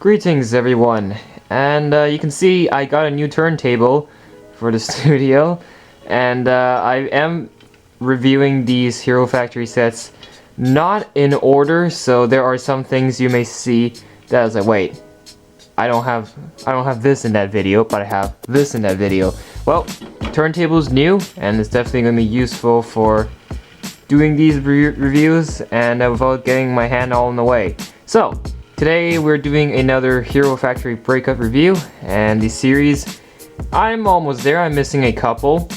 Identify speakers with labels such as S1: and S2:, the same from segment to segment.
S1: Greetings everyone, and you can see I got a new turntable for the studio, and I am reviewing these Hero Factory sets not in order, so there are some things you may see that I was like, wait, I don't have this in that video, but I have this in that video. Well, turntable's new, and it's definitely going to be useful for doing these reviews and without getting my hand all in the way. So today we're doing another Hero Factory BREAKOUT review, and the series, I'm almost there. I'm missing a couple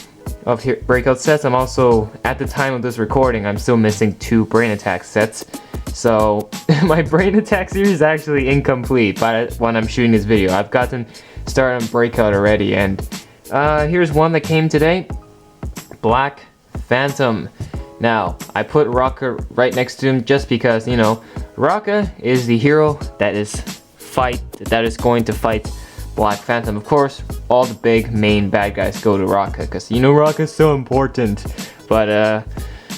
S1: of BREAKOUT sets. I'm also, at the time of this recording, I'm still missing 2 Brain Attack sets. So my Brain Attack series is actually incomplete when I'm shooting this video. I've gotten started on BREAKOUT already, and here's one that came today, Black Phantom. Now, I put ROCKA right next to him just because, you know, ROCKA is the hero that is going to fight Black Phantom. Of course, all the big main bad guys go to ROCKA because, you know, ROCKA is so important. But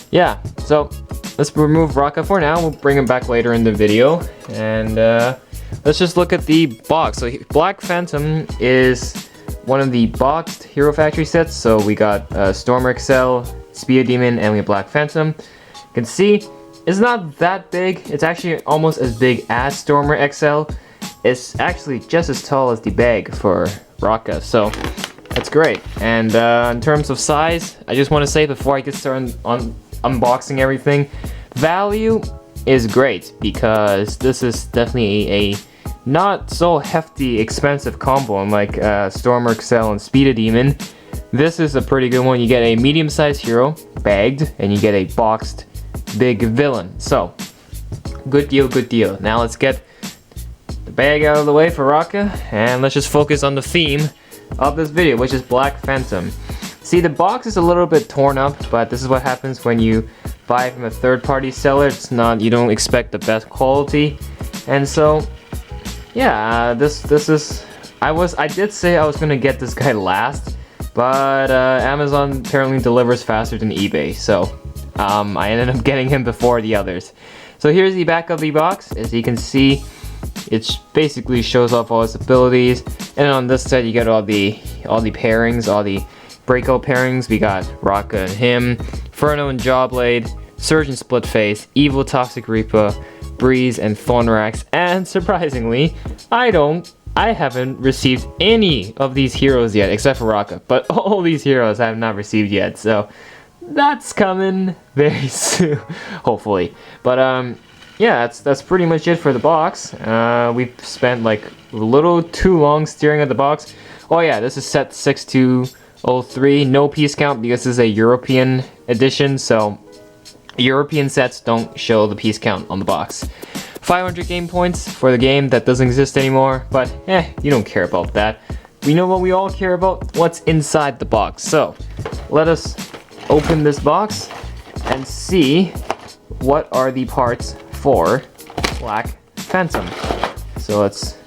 S1: yeah, so let's remove ROCKA for now. We'll bring him back later in the video, and let's just look at the box. So Black Phantom is one of the boxed Hero Factory sets. So we got Stormer XL, Speed Demon, and we have Black Phantom. You can see it's not that big. It's actually almost as big as Stormer XL. It's actually just as tall as the bag for ROCKA, so that's great. And in terms of size, I just want to say before I get started on unboxing everything, value is great because this is definitely a not so hefty, expensive combo unlike Stormer XL and Speed Demon. This is a pretty good one. You get a medium-sized hero, bagged, and you get a boxed big villain. So, good deal, good deal. Now let's get the bag out of the way for ROCKA, and let's just focus on the theme of this video, which is Black Phantom. See, the box is a little bit torn up, but this is what happens when you buy from a third-party seller. It's not, you don't expect the best quality, and so, yeah, this is, I did say I was gonna get this guy last, but Amazon apparently delivers faster than eBay, so I ended up getting him before the others. So here's the back of the box. As you can see, it basically shows off all his abilities, and on this side you get all the pairings, all the BREAKOUT pairings. We got ROCKA and him, Inferno and Jawblade, Surge and Splitface, Evil Toxic Reaper, Breeze and Thornrax, and surprisingly, I haven't received any of these heroes yet, except for ROCKA, but all these heroes I have not received yet, so that's coming very soon, hopefully. But yeah, that's pretty much it for the box. We've spent like a little too long staring at the box. Oh yeah, this is set 6203, no piece count because this is a European edition, so European sets don't show the piece count on the box. 500 game points for the game that doesn't exist anymore, but you don't care about that. We know what we all care about, what's inside the box. So let us open this box and see what are the parts for Black Phantom. So let's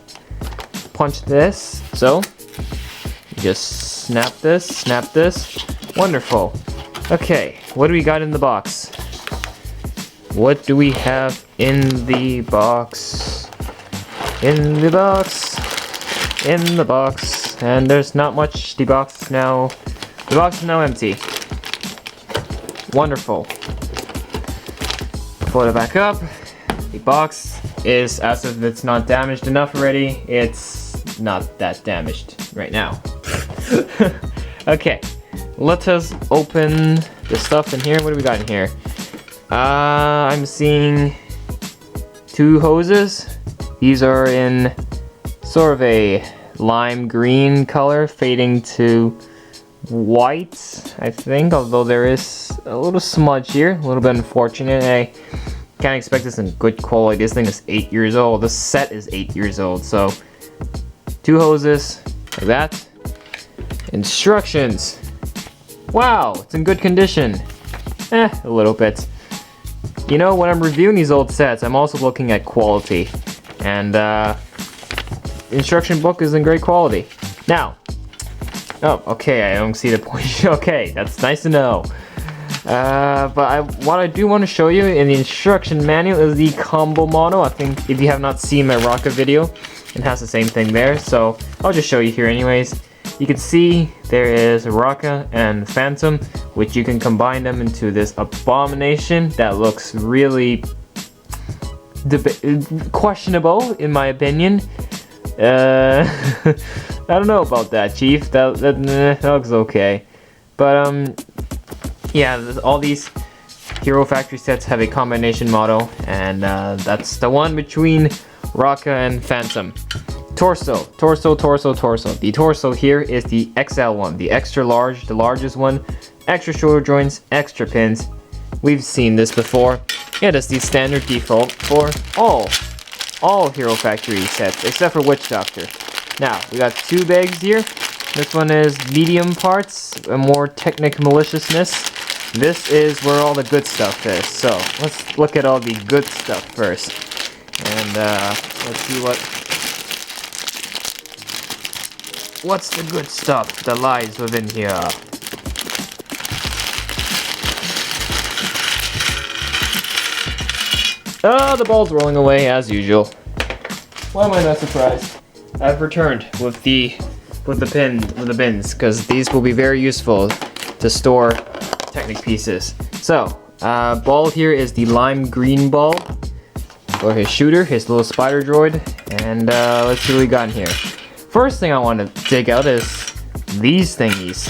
S1: punch this. So just snap this, wonderful. Okay, what do we got in the box? What do we have in the box? In the box, and there's not much. The box is now empty. Wonderful. Pull it back up. The box is, as if it's not damaged enough already, it's not that damaged right now. Okay, let us open the stuff in here. What do we got in here? I'm seeing 2 hoses. These are in sort of a lime green color, fading to white, I think, although there is a little smudge here, a little bit unfortunate. I can't expect this in good quality. This thing is 8 years old. The set is 8 years old, so 2 hoses, like that. Instructions. Wow, it's in good condition. A little bit. You know, when I'm reviewing these old sets, I'm also looking at quality, and the instruction book is in great quality. Now, oh, okay, I don't see the point. Okay, that's nice to know. But what I do want to show you in the instruction manual is the combo model. I think if you have not seen my ROCKA video, and has the same thing there, so I'll just show you here anyways. You can see there is ROCKA and Phantom, which you can combine them into this abomination that looks really questionable in my opinion. I don't know about that, Chief. That looks okay. But yeah, all these Hero Factory sets have a combination model, and that's the one between ROCKA and Phantom. Torso. The torso here is the XL one, the extra large, the largest one. Extra shoulder joints, extra pins. We've seen this before. Yeah, that's the standard default for all Hero Factory sets, except for Witch Doctor. Now, we got two bags here. This one is medium parts, more technic maliciousness. This is where all the good stuff is. So, let's look at all the good stuff first. And let's see what's the good stuff that lies within here. Oh, the ball's rolling away as usual. Why am I not surprised? I've returned with the bins, because these will be very useful to store Technic pieces. So, ball here is the lime green ball for his shooter, his little spider droid, and let's see what we got in here. First thing I want to take out is these thingies.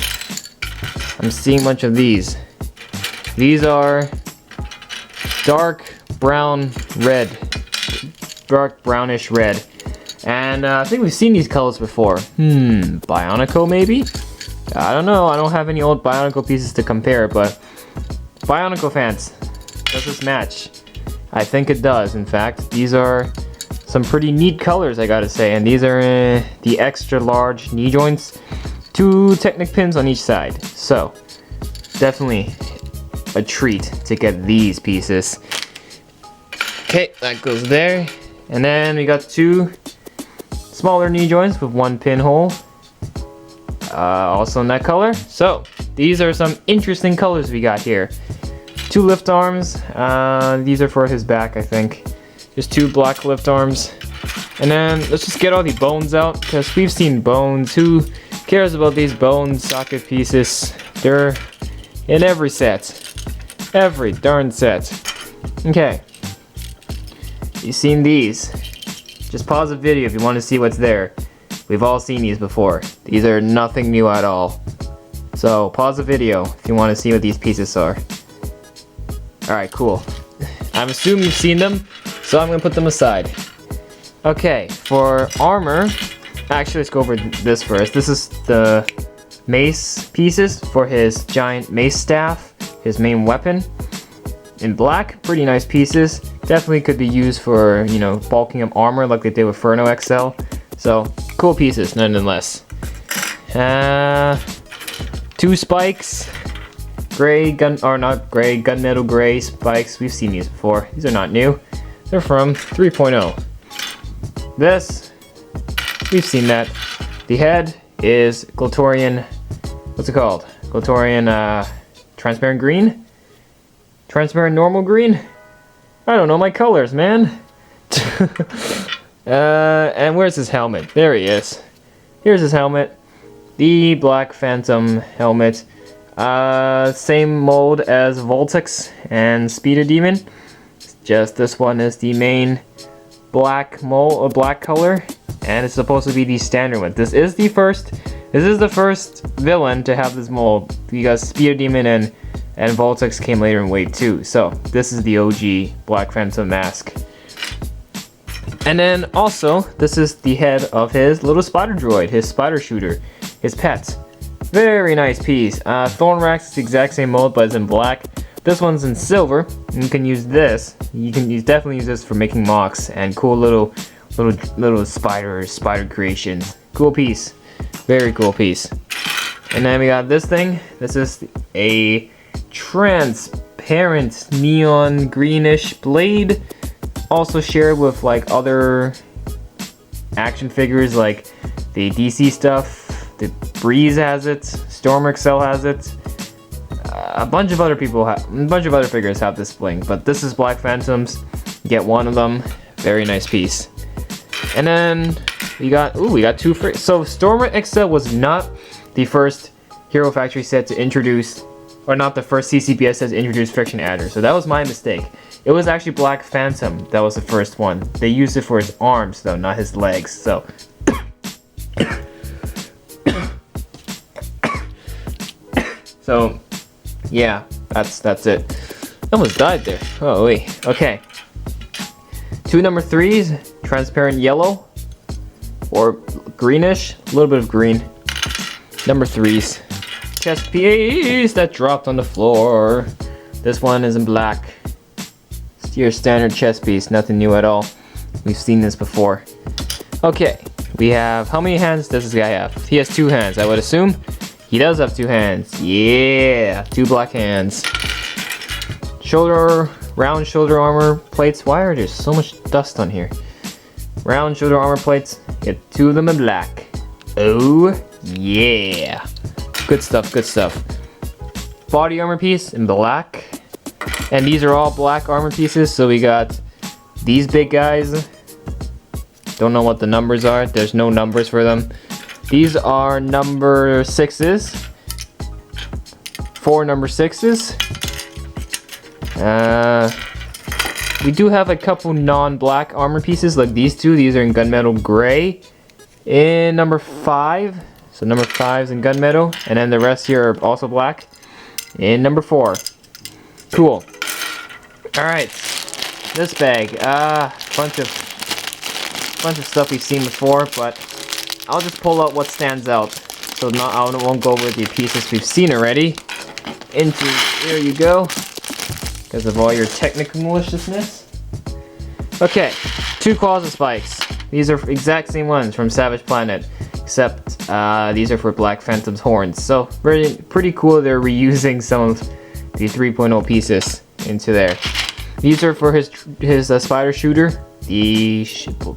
S1: I'm seeing a bunch of these. These are dark brown red, dark brownish red, and I think we've seen these colors before. Bionicle maybe? I don't know, I don't have any old Bionicle pieces to compare, but Bionicle fans, does this match? I think it does, in fact. These are some pretty neat colors, I gotta say, and these are the extra large knee joints, 2 Technic pins on each side, so definitely a treat to get these pieces. Okay, that goes there, and then we got 2 smaller knee joints with 1 pinhole, also in that color. So these are some interesting colors we got here. 2 lift arms, these are for his back, I think. Just 2 black lift arms. And then let's just get all the bones out, because we've seen bones. Who cares about these bone socket pieces? They're in every set. Every darn set. Okay. You've seen these. Just pause the video if you want to see what's there. We've all seen these before. These are nothing new at all. So pause the video if you want to see what these pieces are. Alright, cool. I'm assuming you've seen them, so I'm going to put them aside. Okay, for armor, actually let's go over this first. This is the mace pieces for his giant mace staff, his main weapon. In black, pretty nice pieces. Definitely could be used for, you know, bulking up armor like they did with Furno XL. So, cool pieces nonetheless. 2 spikes. Gunmetal gray spikes. We've seen these before. These are not new. They're from 3.0. This, we've seen that. The head is Glatorian, what's it called? Glatorian transparent green? Transparent normal green? I don't know my colors, man. And where's his helmet? There he is. Here's his helmet. The Black Phantom helmet. Same mold as Voltex and Speeder Demon. Just this one is the main black mold, black color, and it's supposed to be the standard one. This is the first villain to have this mold, because Speeder Demon and Voltex came later in Wave 2. So this is the OG Black Phantom mask. And then also, this is the head of his little spider droid, his spider shooter, his pet. Very nice piece. Thornrax is the exact same mold, but it's in black. This one's in silver, and you can use this. You can definitely use this for making mocks and cool little spider creations. Cool piece. Very cool piece. And then we got this thing. This is a transparent neon greenish blade. Also shared with like other action figures, like the DC stuff. The Breeze has it. Storm XL has it. A bunch of other figures have this bling, but this is Black Phantom's. Get one of them. Very nice piece. And then we got two so Stormer XL was not the first Hero Factory set to introduce, or not the first CCBS set to introduce friction adder. So that was my mistake. It was actually Black Phantom that was the first one. They used it for his arms though, not his legs. So so yeah, that's it. Almost died there. Oh wait. Okay. Two number 3s, transparent yellow or greenish, a little bit of green. Number 3s. Chest piece that dropped on the floor. This one is in black. It's your standard chest piece, nothing new at all. We've seen this before. Okay, we have, how many hands does this guy have? He has 2 hands, I would assume. He does have 2 hands. Yeah, 2 black hands. Shoulder, round shoulder armor plates. Why are there so much dust on here? Round shoulder armor plates. Get 2 of them in black. Oh yeah. Good stuff, good stuff. Body armor piece in black. And these are all black armor pieces. So we got these big guys. Don't know what the numbers are. There's no numbers for them. These are number 6s. 4 number 6s. We do have a couple non-black armor pieces like these 2. These are in gunmetal gray. In number 5. So number 5's in gunmetal. And then the rest here are also black. In number 4. Cool. Alright. This bag. Bunch of stuff we've seen before, but I'll just pull out what stands out. So I won't go over the pieces we've seen already. Here you go. Because of all your technical maliciousness. Okay, 2 claws and spikes. These are exact same ones from Savage Planet, except these are for Black Phantom's horns. So pretty cool. They're reusing some of the 3.0 pieces into there. These are for his spider shooter. The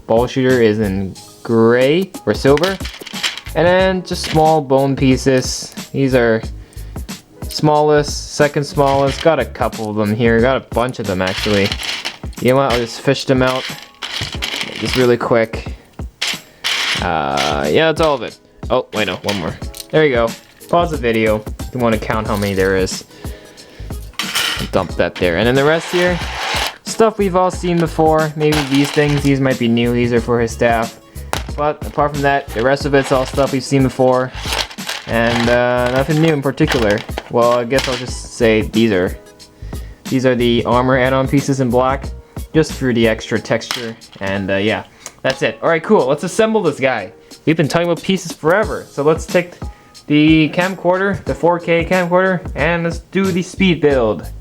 S1: ball shooter is in gray or silver, and then just small bone pieces. These are smallest, second smallest. Got a couple of them here. Got a bunch of them actually. You know what? I'll just fish them out just really quick. Yeah, that's all of it. Oh wait, no, one more. There you go. Pause the video if you want to count how many there is. Dump that there, and then the rest here, stuff we've all seen before. Maybe these things. These might be new. These are for his staff. But apart from that, the rest of it's all stuff we've seen before. And nothing new in particular. Well, I guess I'll just say these are the armor add-on pieces in black, just for the extra texture. And yeah, that's it. Alright, cool. Let's assemble this guy. We've been talking about pieces forever. So let's take the camcorder, the 4K camcorder, and let's do the speed build.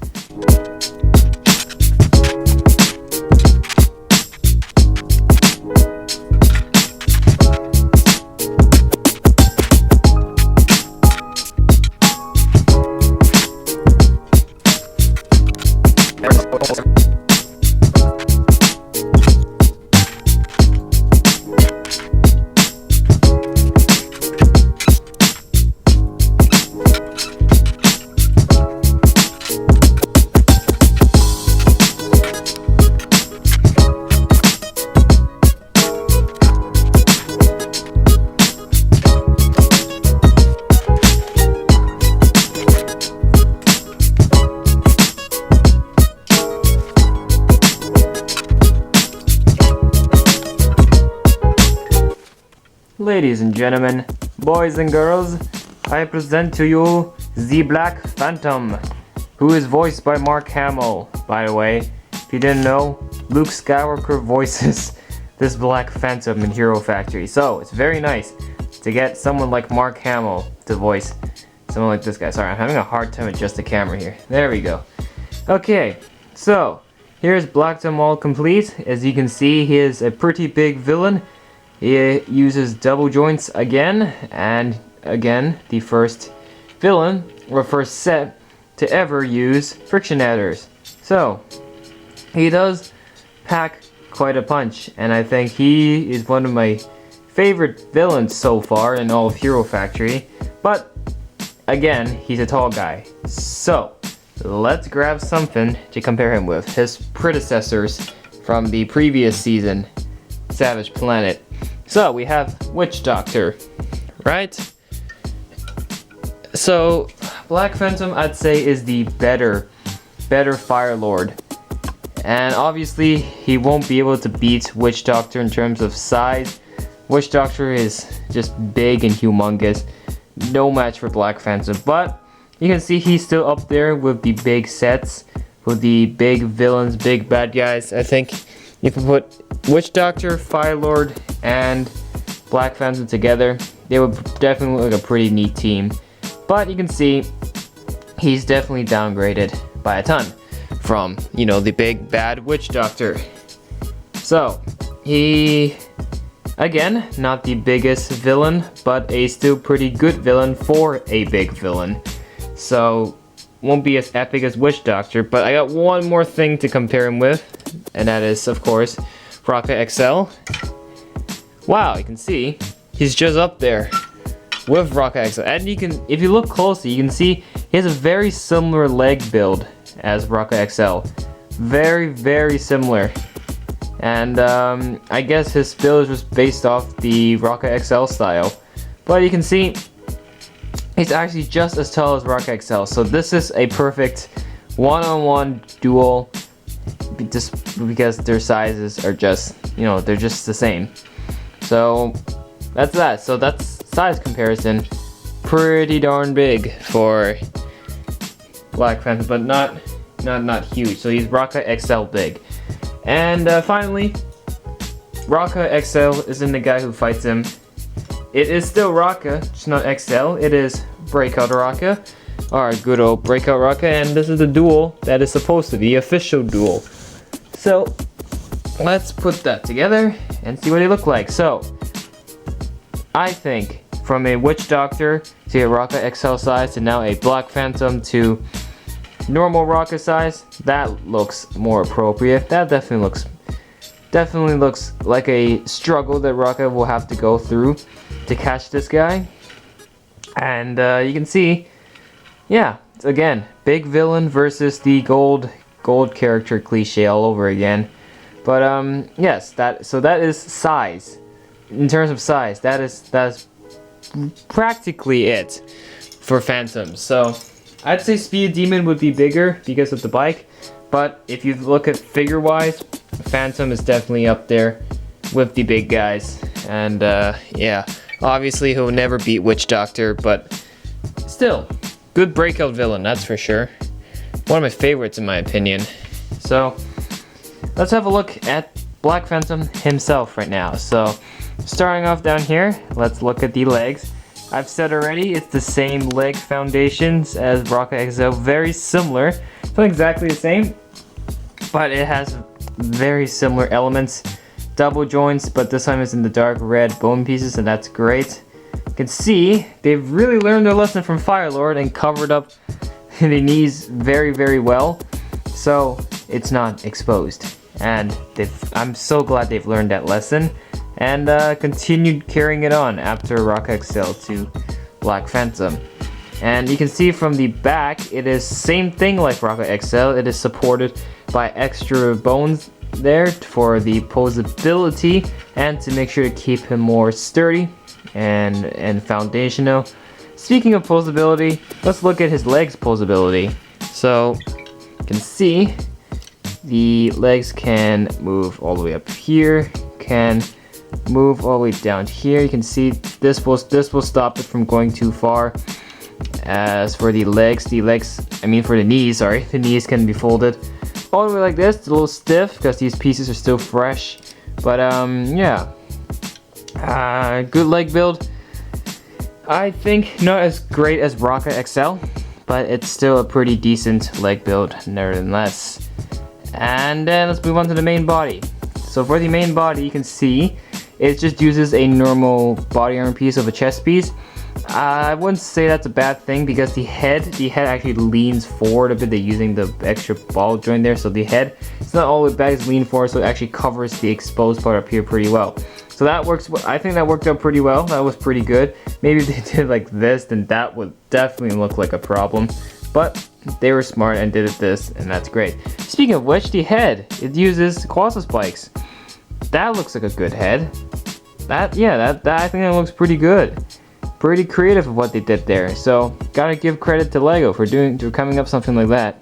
S1: Ladies and gentlemen, boys and girls, I present to you the Black Phantom, who is voiced by Mark Hamill. By the way, if you didn't know, Luke Skywalker voices this Black Phantom in Hero Factory. So it's very nice to get someone like Mark Hamill to voice someone like this guy. Sorry, I'm having a hard time adjusting the camera here. There we go. Okay, so here's Black Phantom all complete. As you can see, he is a pretty big villain. He uses double joints again, and again, the first villain, or first set, to ever use friction adders. So, he does pack quite a punch, and I think he is one of my favorite villains so far in all of Hero Factory. But, again, he's a tall guy. So, let's grab something to compare him with. His predecessors from the previous season, Savage Planet. So we have Witch Doctor, right? So Black Phantom, I'd say, is the better Fire Lord. And obviously he won't be able to beat Witch Doctor in terms of size. Witch Doctor is just big and humongous. No match for Black Phantom. But you can see he's still up there with the big sets, with the big villains, big bad guys. I think if you put Witch Doctor, Fire Lord, and Black Phantom together, they would definitely look like a pretty neat team. But you can see he's definitely downgraded by a ton from, you know, the big bad Witch Doctor. So he, again, not the biggest villain, but a still pretty good villain for a big villain. So won't be as epic as Witch Doctor, but I got one more thing to compare him with, and that is, of course, ROCKA XL. Wow, you can see he's just up there with ROCKA XL, and you can, if you look closely, you can see he has a very similar leg build as ROCKA XL. Very similar. And I guess his build is just based off the ROCKA XL style. But you can see he's actually just as tall as ROCKA XL. So this is a perfect one-on-one duel, just because their sizes are just, you know, they're just the same. So that's that. So that's size comparison. Pretty darn big for Black Phantom, but not huge. So he's ROCKA XL big. And finally, ROCKA XL isn't the guy who fights him. It is still ROCKA, just not XL. It is Breakout ROCKA, our good old Breakout ROCKA, and this is the duel that is supposed to be official duel. So let's put that together and see what they look like. So I think from a Witch Doctor to a ROCKA XL size to now a Black Phantom to normal ROCKA size, that looks more appropriate. That definitely looks like a struggle that ROCKA will have to go through to catch this guy. And you can see, yeah, again, big villain versus the gold character cliche all over again. But yes, that is size. In terms of size, that's practically it for Phantom. So I'd say Speed Demon would be bigger because of the bike, but if you look at figure-wise, Phantom is definitely up there with the big guys. And yeah, obviously he'll never beat Witch Doctor, but still, good breakout villain, that's for sure. One of my favorites in my opinion. So let's have a look at Black Phantom himself right now. So starting off down here, let's look at the legs. I've said already, it's the same leg foundations as ROCKA XL, very similar. It's not exactly the same, but it has very similar elements. Double joints, but this time it's in the dark red bone pieces, and that's great. You can see they've really learned their lesson from Fire Lord and covered up the knees very well, so it's not exposed. And I'm so glad they've learned that lesson and continued carrying it on after ROCKA XL to Black Phantom. And you can see from the back, it is same thing like ROCKA XL. It is supported by extra bones there for the poseability and to make sure to keep him more sturdy and foundational. Speaking of poseability, let's look at his legs poseability. So you can see the legs can move all the way up here, can move all the way down here. You can see this will stop it from going too far. As for the legs, I mean for the knees, sorry, the knees can be folded all the way like this. It's a little stiff because these pieces are still fresh, but yeah, good leg build. I think not as great as ROCKA XL, but it's still a pretty decent leg build nevertheless. And then let's move on to the main body. So for the main body, you can see it just uses a normal body armor piece of a chest piece. I wouldn't say that's a bad thing because the head actually leans forward a bit. They're using the extra ball joint there, so the head, it's not all the way back, it's lean forward, so it actually covers the exposed part up here pretty well. So that works. I think that worked out pretty well. That was pretty good. Maybe if they did like this, then that would definitely look like a problem. But they were smart and did it this, and that's great. Speaking of which, the head, it uses Colossus spikes. That looks like a good head. that I think that looks pretty good. Pretty creative of what they did there. So gotta give credit to LEGO for coming up something like that.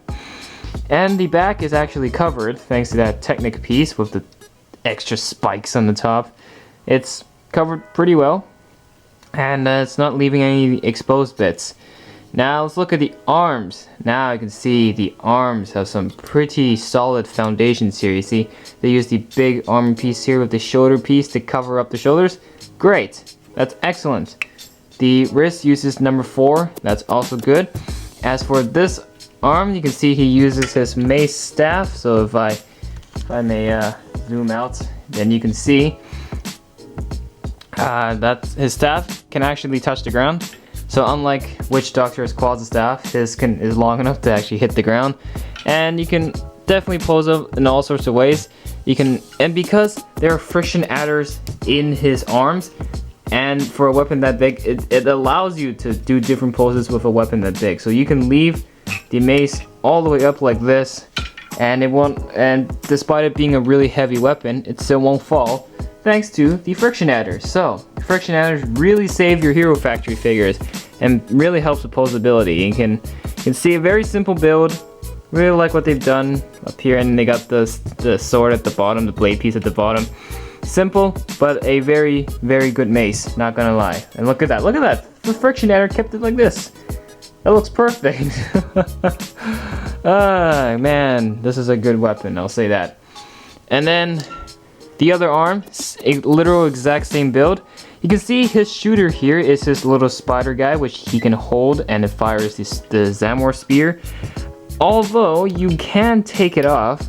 S1: And the back is actually covered thanks to that Technic piece with the extra spikes on the top. It's covered pretty well, and it's not leaving any exposed bits. Now let's look at the arms. Now you can see the arms have some pretty solid foundations here. You see they use the big arm piece here with the shoulder piece to cover up the shoulders. Great, that's excellent. The wrist uses number 4, that's also good. As for this arm, you can see he uses his mace staff. So if I may zoom out, then you can see that his staff can actually touch the ground. So unlike Witch Doctor's quasi staff, his is long enough to actually hit the ground. And you can definitely pose it in all sorts of ways. And because there are friction adders in his arms, and for a weapon that big, it allows you to do different poses with a weapon that big. So you can leave the mace all the way up like this, and it won't. And despite it being a really heavy weapon, it still won't fall, thanks to the friction adders. So friction adders really save your Hero Factory figures, and really helps with posability. You can see a very simple build. Really like what they've done up here, and they got the sword at the bottom, the blade piece at the bottom. Simple, but a very, very good mace, not gonna lie. And look at that, the friction adder kept it like this. That looks perfect. Man, this is a good weapon, I'll say that. And then the other arm, a literal exact same build. You can see his shooter here is his little spider guy, which he can hold, and it fires the Zamor spear. Although you can take it off,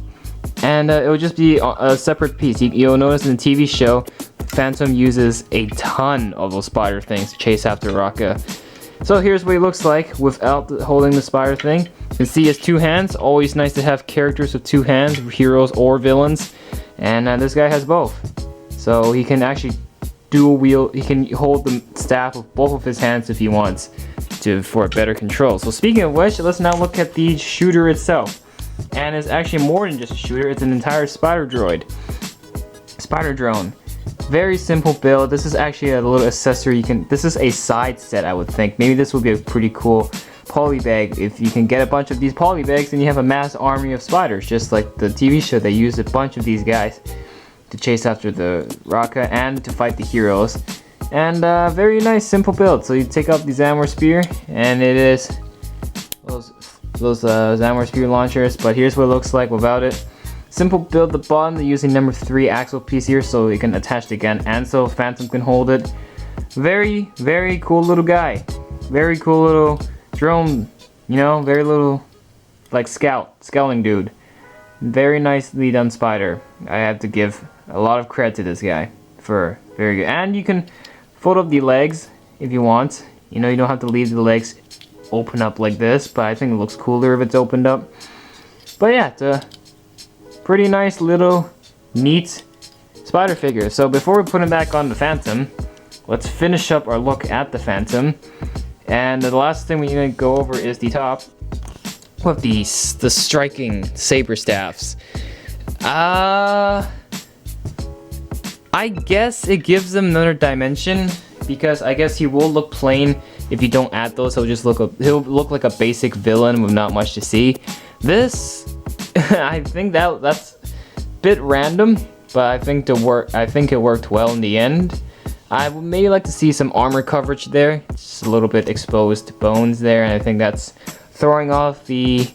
S1: and it will just be a separate piece. You'll notice in the TV show, Phantom uses a ton of those spider things to chase after ROCKA. So here's what he looks like without holding the spider thing. You can see his 2 hands. Always nice to have characters with 2 hands, heroes or villains. And this guy has both. So he can actually dual wield. He can hold the staff with both of his hands if he wants for better control. So speaking of which, let's now look at the shooter itself. And it's actually more than just a shooter, it's an entire spider drone. Very simple build. This is actually a little accessory. This is a side set, I would think. Maybe this would be a pretty cool poly bag. If you can get a bunch of these poly bags, then you have a mass army of spiders, just like the TV show. They use a bunch of these guys to chase after the ROCKA and to fight the heroes. And very nice simple build. So you take out the Zamor spear, and it is those Zamor spear launchers, but here's what it looks like without it. Simple build at the bottom. They're using number 3 axle piece here, so you can attach the gun, and so Phantom can hold it. Very, very cool little guy. Very cool little drone, you know, very little, like scouting dude. Very nicely done spider. I have to give a lot of credit to this guy for very good. And you can fold up the legs if you want. You know, you don't have to leave the legs open up like this, but I think it looks cooler if it's opened up. But yeah, it's a pretty nice little neat spider figure. So before we put him back on the Phantom, let's finish up our look at the Phantom. And the last thing we're gonna go over is the top with the striking saber staffs. I guess it gives them another dimension, because I guess he will look plain if you don't add those. He'll look like a basic villain with not much to see. This, I think that's a bit random, but I think it worked well in the end. I would maybe like to see some armor coverage there, just a little bit exposed bones there, and I think that's throwing off the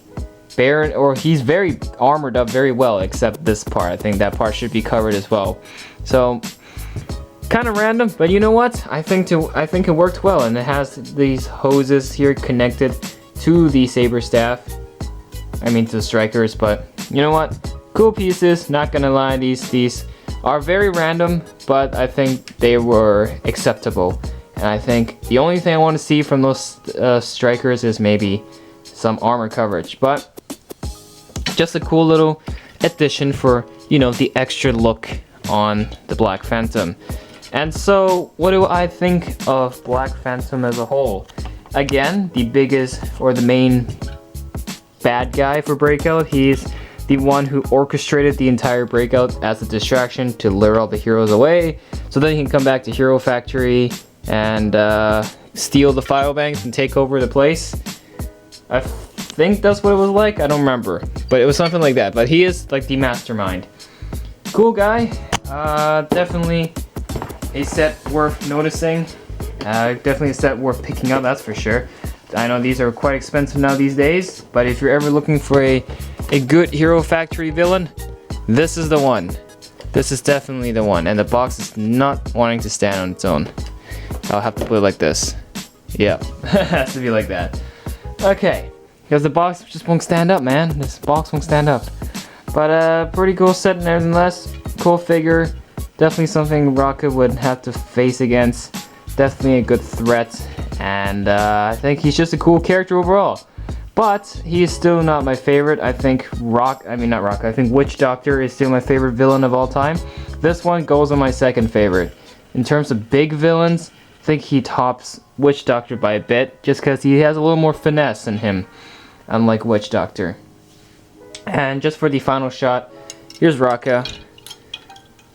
S1: Baron, or he's very armored up very well, except this part. I think that part should be covered as well. So kind of random, but you know what? I think it worked well, and it has these hoses here connected to the saber staff. I mean to the strikers, but you know what? Cool pieces, not gonna lie, these are very random, but I think they were acceptable. And I think the only thing I want to see from those strikers is maybe some armor coverage, but just a cool little addition for, you know, the extra look on the Black Phantom. And so what do I think of Black Phantom as a whole? Again, the biggest or the main bad guy for Breakout, he's the one who orchestrated the entire breakout as a distraction to lure all the heroes away, so then he can come back to Hero Factory and steal the file banks and take over the place. I think that's what it was like. I don't remember, but it was something like that. But he is like the mastermind. Cool guy. Definitely a set worth noticing. Definitely a set worth picking up, that's for sure. I know these are quite expensive now these days, but if you're ever looking for a good Hero Factory villain, this is the one. This is definitely the one, and the box is not wanting to stand on its own. I'll have to put it like this. Yeah, it has to be like that. Okay, because the box just won't stand up, man. This box won't stand up. But pretty cool set nevertheless. Cool figure. Definitely something ROCKA would have to face against. Definitely a good threat. And I think he's just a cool character overall. But he is still not my favorite. I think I think Witch Doctor is still my favorite villain of all time. This one goes on my second favorite. In terms of big villains, I think he tops Witch Doctor by a bit, just because he has a little more finesse in him, unlike Witch Doctor. And just for the final shot, here's ROCKA,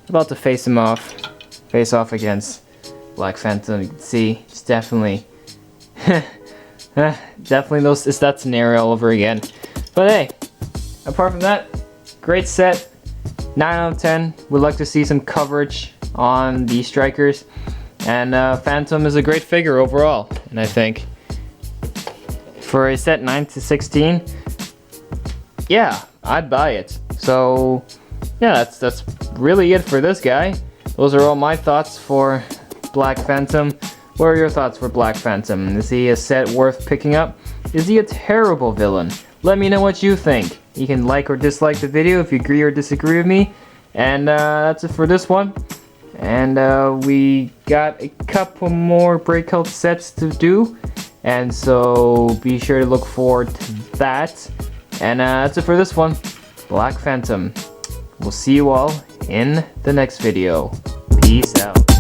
S1: about to face off against Black Phantom. You can see it's definitely it's that scenario all over again. But hey, apart from that, great set. 9 out of 10. Would like to see some coverage on the strikers. And Phantom is a great figure overall. And I think for a set 9 to 16, yeah, I'd buy it. So yeah, that's really it for this guy. Those are all my thoughts for Black Phantom. What are your thoughts for Black Phantom? Is he a set worth picking up? Is he a terrible villain? Let me know what you think. You can like or dislike the video if you agree or disagree with me. And that's it for this one. And we got a couple more breakout sets to do. And so be sure to look forward to that. And that's it for this one. Black Phantom. We'll see you all in the next video. Peace out.